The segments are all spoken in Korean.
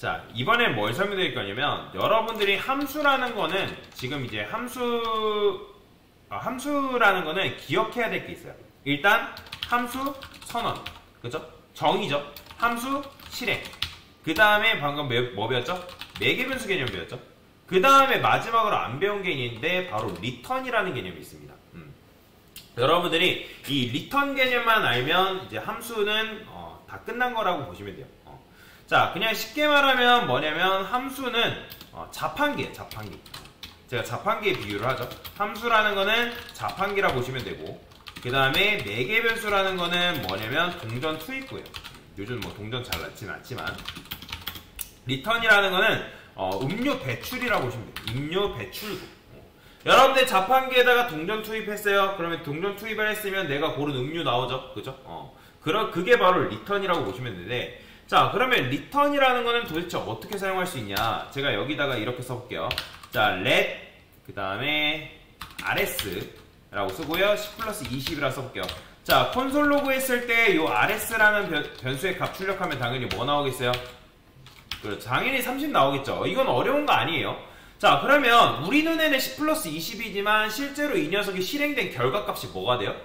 자, 이번엔 뭘 설명드릴 거냐면, 여러분들이 함수라는 거는, 지금 이제 함수라는 거는 기억해야 될 게 있어요. 일단, 함수 선언. 그죠? 정의죠? 함수 실행. 그 다음에 방금 뭐 배웠죠? 매개변수 개념 배웠죠? 그 다음에 마지막으로 안 배운 개념인데, 바로 리턴이라는 개념이 있습니다. 여러분들이 이 리턴 개념만 알면, 이제 함수는, 다 끝난 거라고 보시면 돼요. 자, 그냥 쉽게 말하면 뭐냐면 함수는 자판기예요. 자판기. 제가 자판기에 비유를 하죠. 함수라는 거는 자판기라고 보시면 되고, 그 다음에 매개변수라는 거는 뭐냐면 동전 투입구예요. 요즘 뭐 동전 잘 났진 않지만, 리턴이라는 거는 음료 배출이라고 보시면 돼요. 음료 배출구. 여러분들 자판기에다가 동전 투입했어요. 그러면 동전 투입을 했으면 내가 고른 음료 나오죠. 그죠? 그게 바로 리턴이라고 보시면 되는데, 자, 그러면 리턴이라는 거는 도대체 어떻게 사용할 수 있냐? 제가 여기다가 이렇게 써볼게요. 자, let, 그 다음에 rs라고 쓰고요. 10 플러스 20이라 써볼게요. 자, 콘솔 로그 했을 때 요 rs라는 변수의 값 출력하면 당연히 뭐 나오겠어요? 그렇죠. 당연히 30 나오겠죠. 이건 어려운 거 아니에요. 자, 그러면 우리 눈에는 10 플러스 20이지만 실제로 이 녀석이 실행된 결과값이 뭐가 돼요?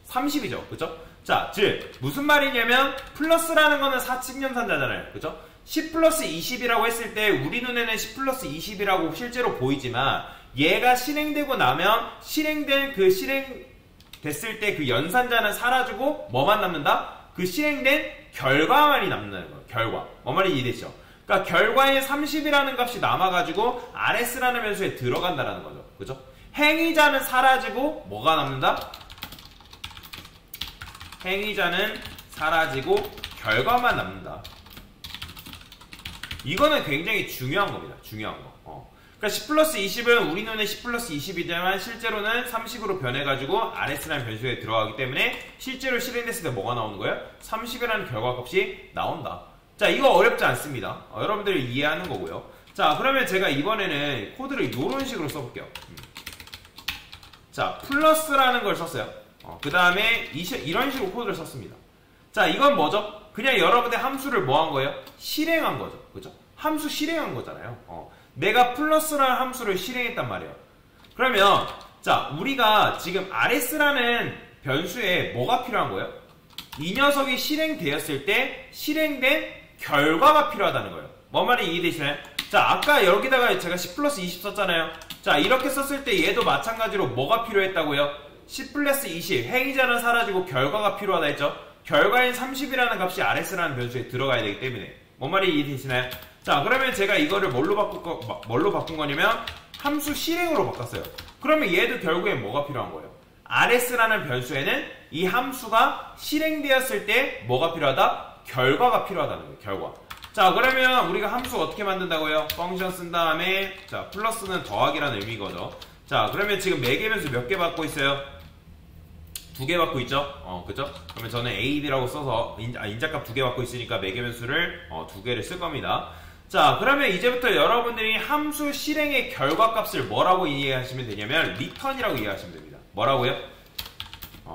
30이죠. 그죠? 자, 즉 무슨 말이냐면 플러스라는 거는 사칙연산자잖아요. 그죠? 10 플러스 20이라고 했을 때 우리 눈에는 10 플러스 20이라고 실제로 보이지만, 얘가 실행되고 나면 실행됐을 때 그 연산자는 사라지고 뭐만 남는다? 그 실행된 결과만이 남는다는 거예요. 결과. 뭐 말인지 이해되시죠? 그러니까 결과에 30이라는 값이 남아가지고 rs라는 변수에 들어간다는 거죠. 그죠? 행위자는 사라지고 뭐가 남는다? 행위자는 사라지고 결과만 남는다. 이거는 굉장히 중요한 겁니다. 중요한 거. 그러니까 10 플러스 20은 우리 눈에 10 플러스 20이지만 실제로는 30으로 변해가지고 rs라는 변수에 들어가기 때문에 실제로 실행됐을 때 뭐가 나오는 거예요? 30이라는 결과값이 나온다. 자, 이거 어렵지 않습니다. 여러분들이 이해하는 거고요. 자, 그러면 제가 이번에는 코드를 이런 식으로 써볼게요. 자, 플러스라는 걸 썼어요. 그 다음에 이런 식으로 코드를 썼습니다. 자, 이건 뭐죠? 그냥 여러분의 함수를 뭐 한 거예요? 실행한 거죠. 그죠? 함수 실행한 거잖아요. 내가 플러스라는 함수를 실행했단 말이에요. 그러면 자, 우리가 지금 rs라는 변수에 뭐가 필요한 거예요? 이 녀석이 실행되었을 때 실행된 결과가 필요하다는 거예요. 뭔 말이 이해되시나요? 자, 아까 여기다가 제가 10 플러스 20 썼잖아요. 자, 이렇게 썼을 때 얘도 마찬가지로 뭐가 필요했다고요? 10 플러스 20, 행위자는 사라지고 결과가 필요하다 했죠? 결과인 30이라는 값이 rs라는 변수에 들어가야 되기 때문에. 뭔 말이 이해되시나요? 자, 그러면 제가 이거를 뭘로 바꾼 거냐면 함수 실행으로 바꿨어요. 그러면 얘도 결국엔 뭐가 필요한 거예요? rs라는 변수에는 이 함수가 실행되었을 때 뭐가 필요하다? 결과가 필요하다는 거예요. 결과. 자, 그러면 우리가 함수 어떻게 만든다고요? 펑션 쓴 다음에, 자, 플러스는 더하기라는 의미거죠. 자, 그러면 지금 매개변수 몇 개 받고 있어요? 2개 받고 있죠? 그죠? 그러면 저는 a, b라고 써서 인자값 2개 받고 있으니까 매개변수를 2개를 쓸 겁니다. 자, 그러면 이제부터 여러분들이 함수 실행의 결과값을 뭐라고 이해하시면 되냐면 리턴이라고 이해하시면 됩니다. 뭐라고요?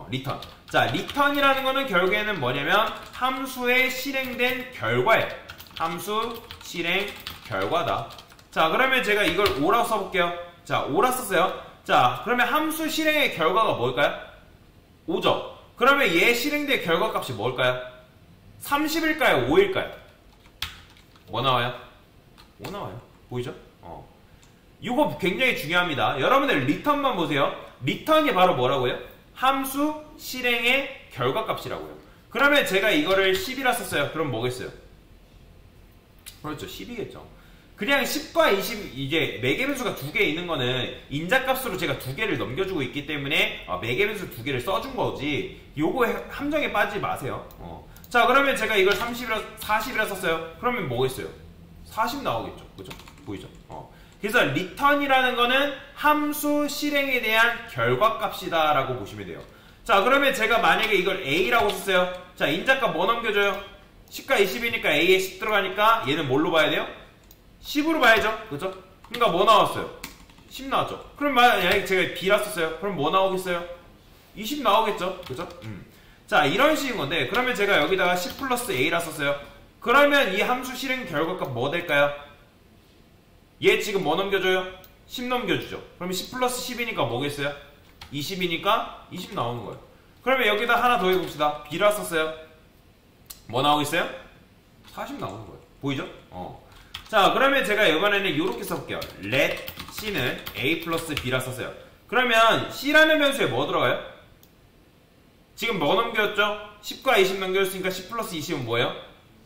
리턴. 자, 리턴이라는 거는 결국에는 뭐냐면 함수의 실행된 결과예요. 함수 실행 결과다. 자, 그러면 제가 이걸 5라고 써볼게요. 자, 5라 썼어요. 자, 그러면 함수 실행의 결과가 뭘까요? 5죠. 그러면 얘 실행된 결과값이 뭘까요? 30일까요? 5일까요? 뭐 나와요? 5 나와요. 보이죠? 이거 굉장히 중요합니다. 여러분들 리턴만 보세요. 리턴이 바로 뭐라고요? 함수 실행의 결과값이라고요. 그러면 제가 이거를 10이라 썼어요. 그럼 뭐겠어요? 그렇죠. 10이겠죠. 그냥 10과 20, 이제 매개변수가 2개 있는 거는 인자값으로 제가 2개를 넘겨주고 있기 때문에 매개변수 2개를 써준 거지, 요거 함정에 빠지지 마세요. 자, 그러면 제가 이걸 40이라 썼어요. 그러면 뭐겠어요? 40 나오겠죠. 그죠? 보이죠? 그래서 리턴이라는 거는 함수 실행에 대한 결과값이다 라고 보시면 돼요. 자, 그러면 제가 만약에 이걸 a라고 썼어요. 자, 인자값 뭐 넘겨줘요? 10과 20이니까 a에 10 들어가니까 얘는 뭘로 봐야 돼요? 10으로 봐야죠. 그죠? 그러니까 뭐 나왔어요? 10 나왔죠. 그럼 만약에 제가 b라 썼어요. 그럼 뭐 나오겠어요? 20 나오겠죠. 그죠? 자, 이런 식인 건데, 그러면 제가 여기다가 10 플러스 a라 썼어요. 그러면 이 함수 실행 결과값 뭐 될까요? 얘 지금 뭐 넘겨줘요? 10 넘겨주죠. 그러면 10 플러스 10이니까 뭐겠어요? 20이니까 20 나오는 거예요. 그러면 여기다 하나 더 해봅시다. B라 썼어요. 뭐 나오겠어요? 40 나오는 거예요. 보이죠? 자, 그러면 제가 이번에는 이렇게 써볼게요. let C는 A 플러스 B라 썼어요. 그러면 C라는 변수에 뭐 들어가요? 지금 뭐 넘겼죠? 10과 20 넘겼으니까 10 플러스 20은 뭐예요?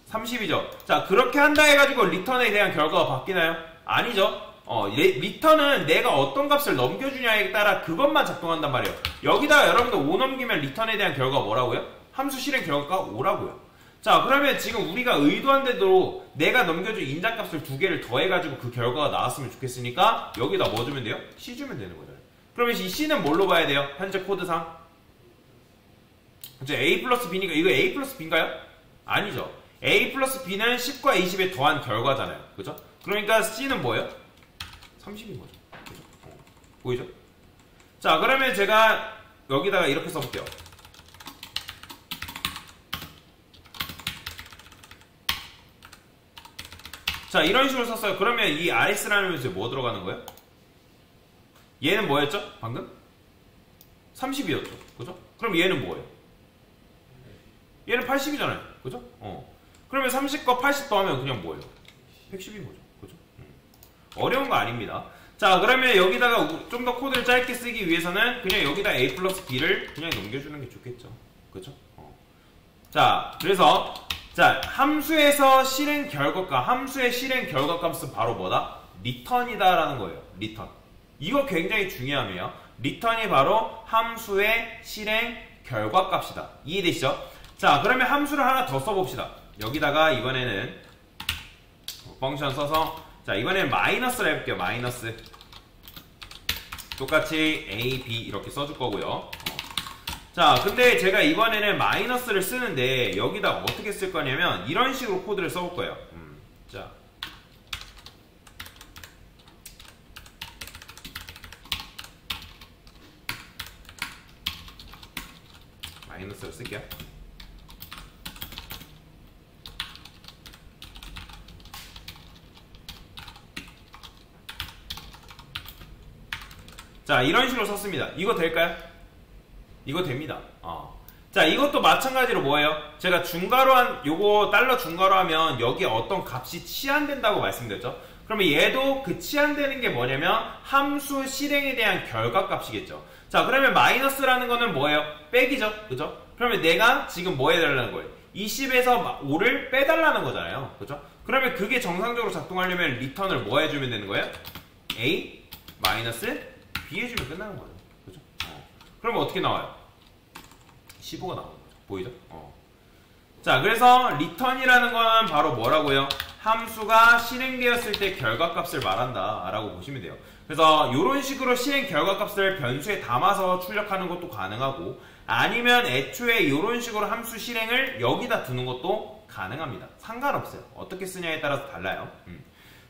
30이죠. 자, 그렇게 한다 해가지고 리턴에 대한 결과가 바뀌나요? 아니죠. 리턴은 내가 어떤 값을 넘겨주냐에 따라 그것만 작동한단 말이에요. 여기다 여러분들 5 넘기면 리턴에 대한 결과가 뭐라고요? 함수 실행 결과가 5라고요. 자, 그러면 지금 우리가 의도한 대로 내가 넘겨준 인자값을 두 개를 더해가지고 그 결과가 나왔으면 좋겠으니까 여기다 뭐 주면 돼요? C 주면 되는 거잖아요. 그러면 이 C는 뭘로 봐야 돼요? 현재 코드상? 그쵸? A 플러스 B니까 이거 A 플러스 B인가요? 아니죠. A 플러스 B는 10과 20에 더한 결과잖아요. 그죠? 그러니까 C는 뭐예요? 30인 거죠. 그죠? 보이죠? 자, 그러면 제가 여기다가 이렇게 써볼게요. 자, 이런 식으로 썼어요. 그러면 이 RS라는 변수에 뭐 들어가는 거예요? 얘는 뭐였죠? 방금? 30이었죠. 그죠? 그럼 얘는 뭐예요? 얘는 80이잖아요. 그죠? 그러면 30과 80 더하면 그냥 뭐예요? 110인 거죠. 그죠? 어려운 거 아닙니다. 자, 그러면 여기다가 좀 더 코드를 짧게 쓰기 위해서는 그냥 여기다 A 플러스 B를 그냥 넘겨주는 게 좋겠죠. 그죠? 자, 그래서 자, 함수에서 실행 결과값, 함수의 실행 결과값은 바로 뭐다? 리턴이다라는 거예요. 리턴. 이거 굉장히 중요하며 리턴이 바로 함수의 실행 결과값이다. 이해되시죠? 자, 그러면 함수를 하나 더 써봅시다. 여기다가 이번에는 펑션 써서 자, 이번에는 마이너스를 해볼게요. 마이너스. 똑같이 A, B 이렇게 써줄 거고요. 자, 근데 제가 이번에는 마이너스를 쓰는데 여기다 어떻게 쓸 거냐면 이런 식으로 코드를 써볼 거예요. 자, 마이너스를 쓸게요. 자, 이런 식으로 썼습니다. 이거 될까요? 이거 됩니다. 자, 이것도 마찬가지로 뭐예요? 제가 중괄호 요거 달러 중괄호 하면 여기에 어떤 값이 치환된다고 말씀드렸죠? 그러면 얘도 그 치환되는 게 뭐냐면 함수 실행에 대한 결과값이겠죠. 자, 그러면 마이너스라는 거는 뭐예요? 빼기죠. 그죠? 그러면 내가 지금 뭐 해달라는 거예요? 20에서 5를 빼달라는 거잖아요. 그죠? 그러면 그게 정상적으로 작동하려면 리턴을 뭐 해주면 되는 거예요? A 마이너스 B 해주면 끝나는 거예요. 그죠? 그러면 어떻게 나와요? 15가 나오는 거죠. 보이죠? 자, 그래서 리턴이라는 거는 바로 뭐라고요? 함수가 실행되었을 때 결과값을 말한다 라고 보시면 돼요. 그래서 이런 식으로 실행 결과값을 변수에 담아서 출력하는 것도 가능하고 아니면 애초에 이런 식으로 함수 실행을 여기다 두는 것도 가능합니다. 상관없어요. 어떻게 쓰냐에 따라서 달라요.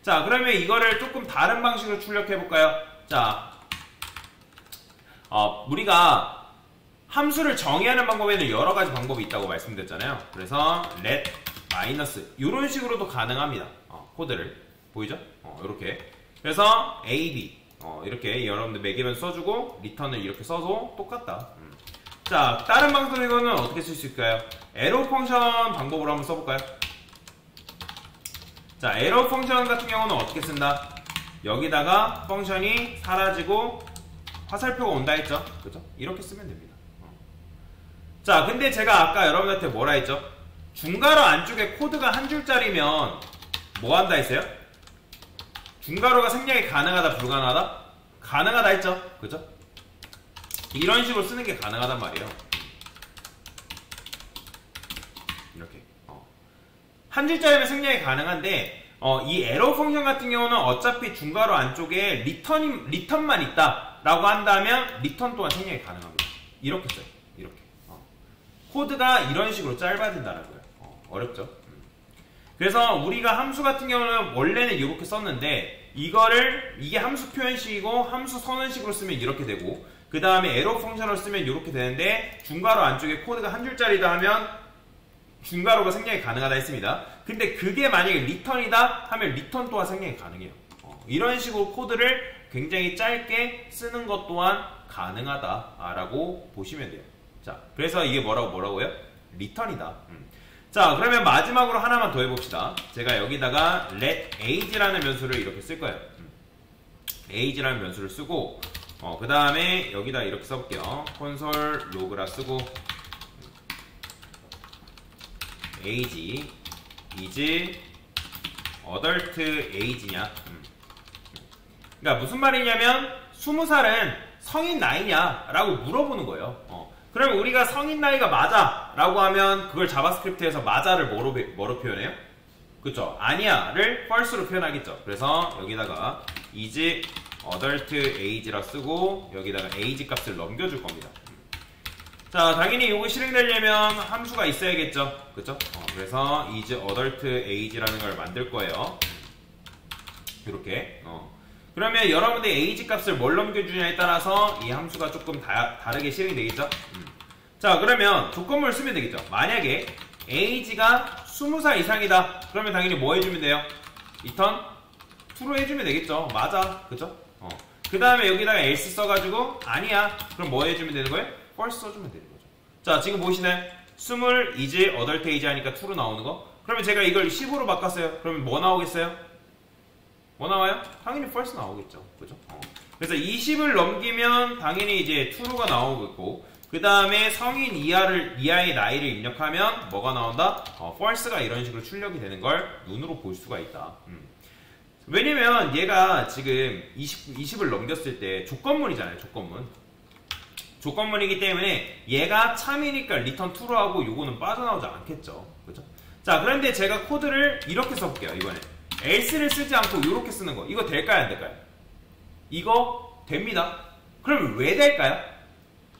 자, 그러면 이거를 조금 다른 방식으로 출력해 볼까요? 자, 우리가 함수를 정의하는 방법에는 여러 가지 방법이 있다고 말씀드렸잖아요. 그래서 let 마이너스 이런 식으로도 가능합니다. 코드를 보이죠? 이렇게 그래서 a, b 이렇게 여러분들 매개변 써주고 리턴을 이렇게 써도 똑같다. 자, 다른 방법이거는 어떻게 쓸 수 있을까요? 에러 펑션 방법으로 한번 써볼까요? 자, 에러 펑션 같은 경우는 어떻게 쓴다? 여기다가 펑션이 사라지고 화살표가 온다 했죠? 그죠? 이렇게 쓰면 됩니다. 자, 근데 제가 아까 여러분한테 뭐라 했죠? 중괄호 안쪽에 코드가 한 줄짜리면 뭐 한다 했어요? 중괄호가 생략이 가능하다, 불가능하다? 가능하다 했죠? 그죠? 이런 식으로 쓰는 게 가능하단 말이에요. 이렇게. 한 줄짜리면 생략이 가능한데, 이 에러 펑션 같은 경우는 어차피 중괄호 안쪽에 리턴만 있다라고 한다면 리턴 또한 생략이 가능합니다. 이렇게 써요. 이렇게. 코드가 이런 식으로 짧아진다라고요. 어렵죠? 그래서 우리가 함수 같은 경우는 원래는 이렇게 썼는데 이게 함수 표현식이고 함수 선언식으로 쓰면 이렇게 되고 그 다음에 에러 펑션을 쓰면 이렇게 되는데 중괄호 안쪽에 코드가 한 줄짜리다 하면 중괄호가 생략이 가능하다 했습니다. 근데 그게 만약에 리턴이다 하면 리턴 또한 생략이 가능해요. 이런 식으로 코드를 굉장히 짧게 쓰는 것 또한 가능하다라고 보시면 돼요. 자, 그래서 이게 뭐라고요? 리턴이다. 자, 그러면 마지막으로 하나만 더 해봅시다. 제가 여기다가 let age라는 변수를 이렇게 쓸 거예요. age라는 변수를 쓰고 그 다음에 여기다 이렇게 써볼게요. 콘솔 로그라 쓰고 age is adult age냐. 그러니까 무슨 말이냐면 20살은 성인 나이냐 라고 물어보는 거예요. 그러면 우리가 성인 나이가 맞아 라고 하면 그걸 자바스크립트에서 맞아를 뭐로 표현해요? 그쵸? 아니야를 false로 표현하겠죠. 그래서 여기다가 is adult age라 쓰고 여기다가 age 값을 넘겨줄 겁니다. 자, 당연히 이거 실행되려면 함수가 있어야겠죠. 그쵸? 그래서 is adult age라는 걸 만들 거예요. 이렇게. 그러면 여러분들 age 값을 뭘 넘겨주냐에 따라서 이 함수가 조금 다르게 실행되겠죠? 자, 그러면 조건문을 쓰면 되겠죠? 만약에 age가 20살 이상이다. 그러면 당연히 뭐 해주면 돼요? return true로 해주면 되겠죠? 맞아. 그죠? 그 다음에 여기다가 else 써가지고 아니야. 그럼 뭐 해주면 되는 거예요? false 써주면 되는 거죠. 자, 지금 보시나요? 20 is adult age 하니까 true로 나오는 거. 그러면 제가 이걸 10으로 바꿨어요. 그러면 뭐 나오겠어요? 뭐 나와요? 당연히 false 나오겠죠. 그죠? 그래서 20을 넘기면 당연히 이제 true가 나오겠고, 그 다음에 성인 이하의 나이를 입력하면 뭐가 나온다? false가 이런 식으로 출력이 되는 걸 눈으로 볼 수가 있다. 왜냐면 얘가 지금 20을 넘겼을 때 조건문이잖아요. 조건문이기 때문에 얘가 참이니까 return true로 하고 요거는 빠져나오지 않겠죠. 그죠? 자, 그런데 제가 코드를 이렇게 써볼게요. 이번에 else를 쓰지 않고 이렇게 쓰는 거, 이거 될까요? 안 될까요? 이거 됩니다. 그럼 왜 될까요?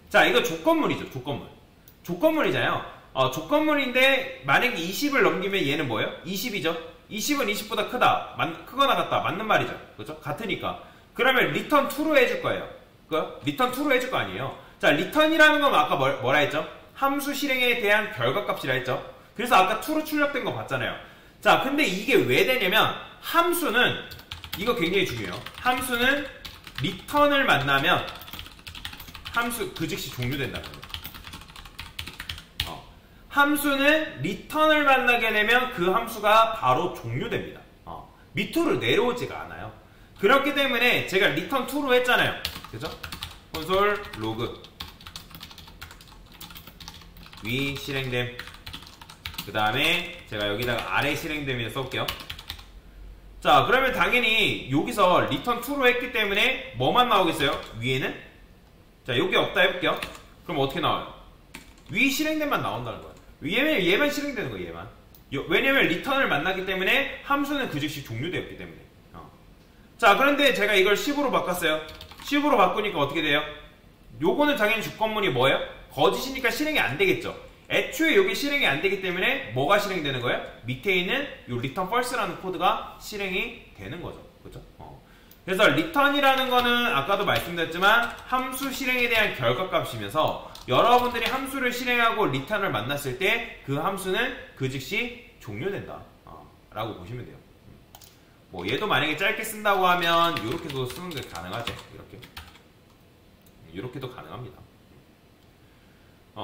자, 이거 조건문이죠. 조건문이잖아요. 조건문인데 만약에 20을 넘기면 얘는 뭐예요? 20이죠. 20은 20보다 크거나 같다. 맞는 말이죠. 그죠? 같으니까. 그러면 return true로 해줄 거예요. return true로 해줄 거 아니에요. 자, return이라는 건 아까 뭐라 했죠? 함수 실행에 대한 결과값이라 했죠. 그래서 아까 true로 출력된 거 봤잖아요. 자, 근데 이게 왜 되냐면 함수는, 이거 굉장히 중요해요. 함수는 return을 만나면 함수 그 즉시 종료된다는 거예요. 함수는 return을 만나게 되면 그 함수가 바로 종료됩니다. 밑으로 내려오지가 않아요. 그렇기 때문에 제가 return to로 했잖아요. 그죠? 콘솔 로그 위 실행됨, 그 다음에 제가 여기다가 아래 실행됨을 써볼게요. 자, 그러면 당연히 여기서 return to로 했기 때문에 뭐만 나오겠어요? 위에는? 자, 여기 없다 해볼게요. 그럼 어떻게 나와요? 위 실행됨만 나온다는 거예요. 얘만 실행되는 거예요. 얘만. 왜냐면 return을 만났기 때문에 함수는 그 즉시 종료되었기 때문에. 자, 그런데 제가 이걸 10으로 바꿨어요. 10으로 바꾸니까 어떻게 돼요? 요거는 당연히 조건문이 뭐예요? 거짓이니까 실행이 안 되겠죠. 애초에 여기 실행이 안 되기 때문에 뭐가 실행되는 거예요? 밑에 있는 요 return false라는 코드가 실행이 되는 거죠. 그죠? 그래서 return이라는 거는 아까도 말씀드렸지만 함수 실행에 대한 결과값이면서 여러분들이 함수를 실행하고 return을 만났을 때 그 함수는 그 즉시 종료된다 라고 보시면 돼요. 뭐 얘도 만약에 짧게 쓴다고 하면 이렇게도 쓰는 게 가능하죠. 이렇게도 가능합니다.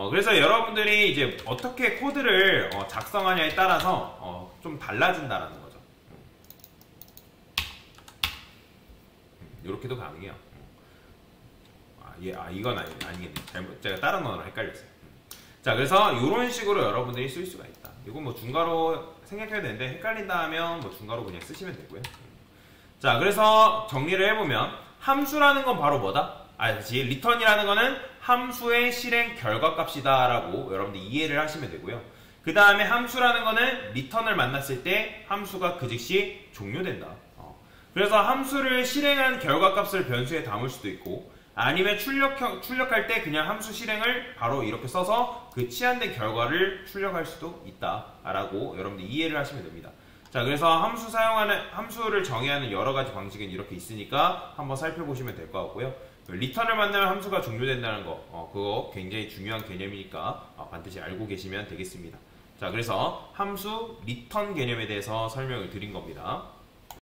그래서 여러분들이 이제 어떻게 코드를 작성하냐에 따라서 좀 달라진다라는 거죠. 이렇게도 가능해요. 이건 아니겠네. 제가 다른 언어로 헷갈렸어요. 자, 그래서 이런 식으로 여러분들이 쓸 수가 있다. 이거 뭐 중괄호 생략해야 되는데 헷갈린다 하면 뭐 중괄호 그냥 쓰시면 되고요. 자, 그래서 정리를 해보면 함수라는 건 바로 뭐다? 그렇지. return이라는 거는 함수의 실행 결과값이다 라고 여러분들 이해를 하시면 되고요. 그 다음에 함수라는 거는 return을 만났을 때 함수가 그 즉시 종료된다. 그래서 함수를 실행한 결과값을 변수에 담을 수도 있고, 아니면 출력할 때 그냥 함수 실행을 바로 이렇게 써서 그 치환된 결과를 출력할 수도 있다라고 여러분들 이해를 하시면 됩니다. 자, 그래서 함수를 정의하는 여러 가지 방식은 이렇게 있으니까 한번 살펴보시면 될 것 같고요. 리턴을 만나면 함수가 종료된다는 거, 그거 굉장히 중요한 개념이니까 반드시 알고 계시면 되겠습니다. 자, 그래서 함수 리턴 개념에 대해서 설명을 드린 겁니다.